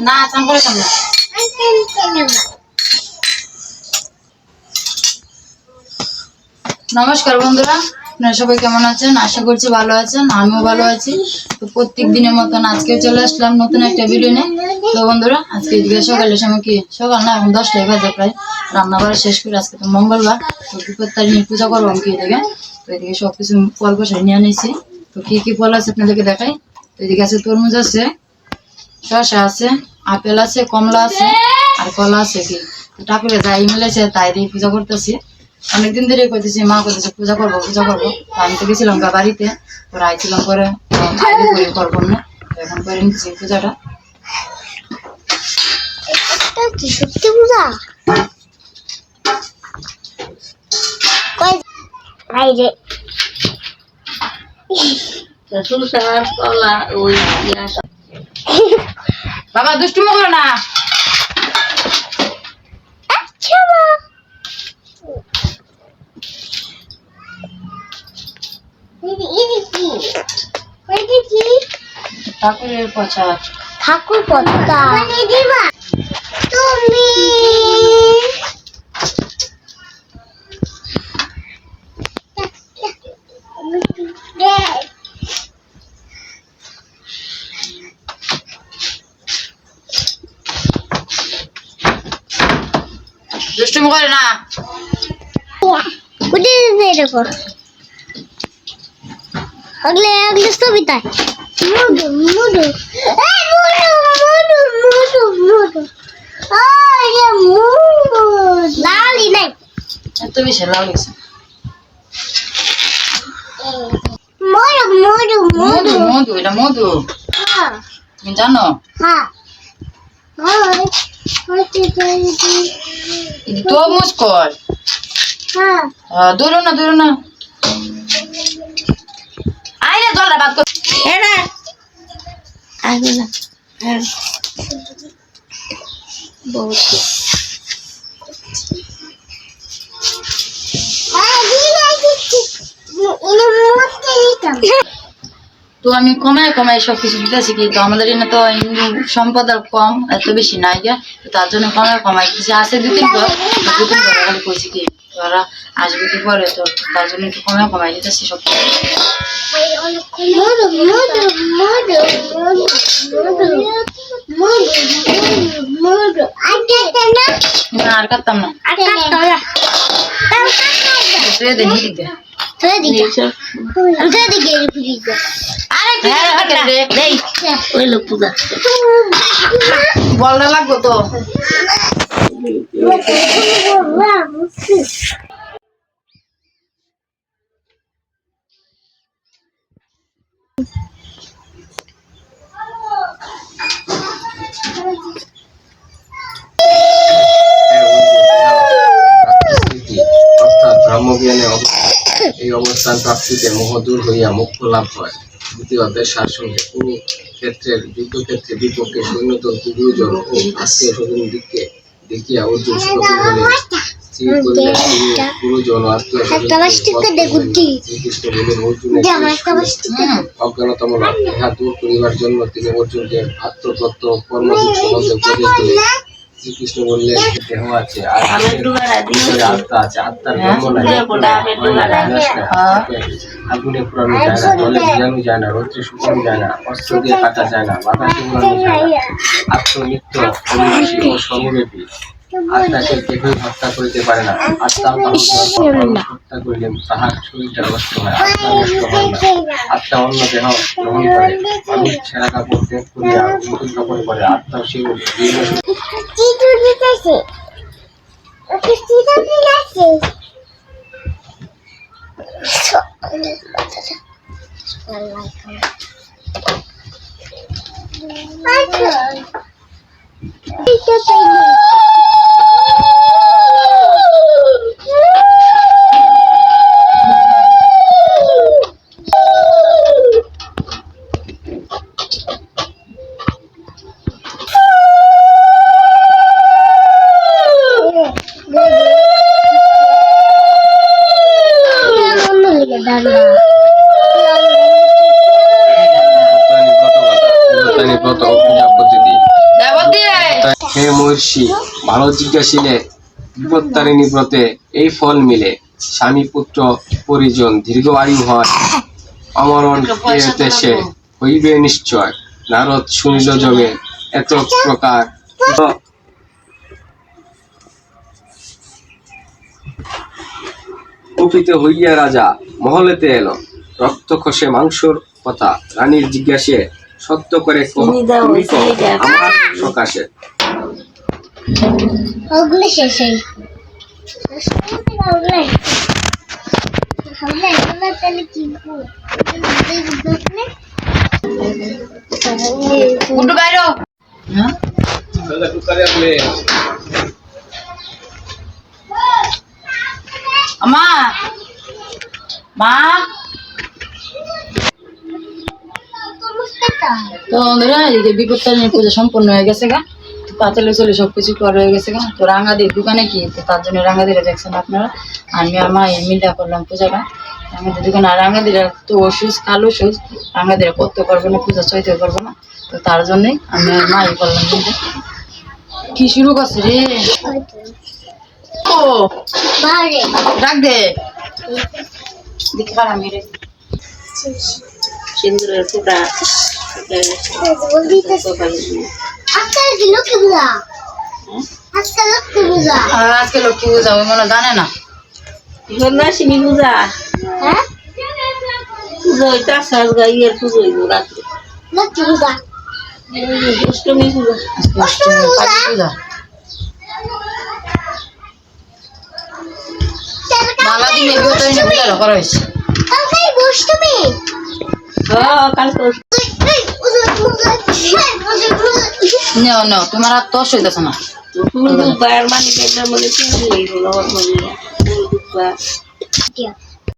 না চান করে কেমন নমস্কার বন্ধুরা, আপনারা সবাই কেমন আছেন? আশা করছি ভালো আছেন, আমিও ভালো আছি। তো প্রত্যেক দিনের মতন আজকেও চলে আসলাম নতুন একটা ভিডিও নিয়ে। তো বন্ধুরা, আজকে এদিকে সকালের সময় কি সকাল না, এখন 10টায় বাজে প্রায়। রান্না বাড়া শেষ করে আজকে তো মঙ্গলবার, তো বিপত্তারি নিয়ে পূজা করবো কি এদিকে। তো এদিকে সবকিছু ফল বসে নিয়ে নিয়েছি। তো কি কি ফল আছে আপনাদেরকে দেখাই। তো এদিকে আছে তরমুজ আছে, শসা আছে, আপেল আছে, কমলা আছে, আর কলা আছে। কি ঠাকুরে যাই মিলেছে তাই দিয়ে পূজা করতেছি। অনেকদিন ধরে করতেছি, মা করতেছে পূজা করবো পূজা করবো। আমি তো গেছিলাম গা বাড়িতে, তো আইছিলাম পরে করবো না, এখন করে নিচ্ছি পূজাটা। বাবা দুষ্টুমি করো না। ঠাকুরের প্রসাদ, ঠাকুর পত্তা তুমি দুষ্টুমি করে না। দেখো अगले अगले सविता मुडु मुडु ए मुडु मुडु मुडु आ ये मुडु लाली नहीं এত বেশি লাল লাগছে। मुडु मुडु মধু মধু, এটা মধু, हां তুমি জানো? हां हां এটা তরমুজ কর। हां দূরো না দূরো না, আইরে জলটা বাদ কর। এরা আগলা বহুত তো আমি কমায় কমায় সবকিছু দিতেছি। কি তো আমাদের এখানে তো হিন্দু সম্পদ আর কম, এত বেশি নাই গে, তো তার জন্য কমায় কমাই কিছু আছে দু তিন ঘর খালি কইছি কি ওরা আসবে কি পরে, তো তার জন্য একটু কমায় কমাই দিতেছি সব। না আর কাটতাম না, বলটা লাগবো তো। অর্থাৎ ব্রহ্মজ্ঞানে এই অবস্থান প্রাপ্তিতে মোহ দূর হইয়া মোক্ষ লাভ হয়। দ্বিতীয় অধ্যায় সারসংক্ষেপ। কুরুক্ষেত্রের যুদ্ধক্ষেত্রে বিপক্ষে সৈন্যদল গুরুজন ও আত্মীয় স্বজন দিককে দেখিয়া অর্জুন সুরক্ষিত হলেন। স্ত্রী করিলেন তিনি গুরুজন ও আত্মীয় শ্রীকৃষ্ণ বলেন অর্জুনের অজ্ঞানতামূলক ইহা দূর করিবার জন্য তিনি অর্জুনকে আত্মতত্ত্ব কর্মযোগ সম্বন্ধে উপদেশ দিলেন। শ্রীকৃষ্ণ বললেন দেহ আছে আর ভিতরে আত্মা আছে, আত্মার জন্ম নাই, আগুনে পুরানো যায় না, জলে ভিজানো যায় না, রৌদ্রে শুকানো যায় না, অস্ত্র দিয়ে কাটা যায় না, বাতাসে উড়ানো যায় না। আত্মনিত্য পরিবেশী ও সর্বব্যাপী, আত্মাকে কেহই হত্যা করিতে পারে না। আত্মা হত্যা করিলে তাহার শরীরটা নষ্ট হয়, আত্মা নষ্ট হয় না। আত্মা অন্য দেহ গ্রহণ করে, মানুষ ছেঁড়া কাপড় ত্যাগ করিয়া নতুন কাপড় করে, আত্মা সেই Danda. দীর্ঘদর্শী ভালো জিজ্ঞাসিলে বিপত্তারিণী ব্রতে এই ফল মিলে। স্বামী পুত্র পরিজন দীর্ঘ আয়ু হয়, অমরণ দেশে হইবে নিশ্চয়। নারদ শুনিল যোগে এত প্রকার, কুপিত হইয়া রাজা মহলেতে এলো। রক্ত খসে মাংসর কথা রানীর জিজ্ঞাসে, সত্য করে কহ, তুমি কহ আমার প্রকাশে। ওগুলো শেষ হয়ে ওগুলো তাহলে কি উঠো বাইরে। হ্যাঁ আমা মা তো বন্ধুরা এদিকে বিপত্তারিণী পূজা সম্পূর্ণ হয়ে গেছে গা। পাঁচালে চলে সবকিছু করা হয়ে গেছে গা। তো রাঙ্গাদির দোকানে কি, তো তার জন্য রাঙ্গাদিরা দেখছেন আপনারা। আমি আর মা মিলা করলাম পূজাটা রাঙ্গাদির দোকানে। আর রাঙ্গাদিরা তো অসুস্থ, কালো সুস্থ, রাঙ্গাদিরা করতে পারবো না, পূজা চাইতে পারবো না। তো তার জন্যই আমি আর মাই করলাম। কিন্তু কি শুরু করছে রে, ও ডাক দে দেখার আমি রে সিন্দুরের টুকরা আজকে লক্ষ্মী পূজা, ওই মনে জানে না। শিবী পূজা, হ্যাঁ পুজো এটা সাজ গাইয়ের পুজো রাত্রে লক্ষ্মী পূজা, অষ্টমী পূজা, অষ্টমী কালী পূজা। বাংলা দিনে বিপত্তারিণী পূজা করা হয়েছে। নেও নেও, তোমার আর তস হইতেছে না। মানে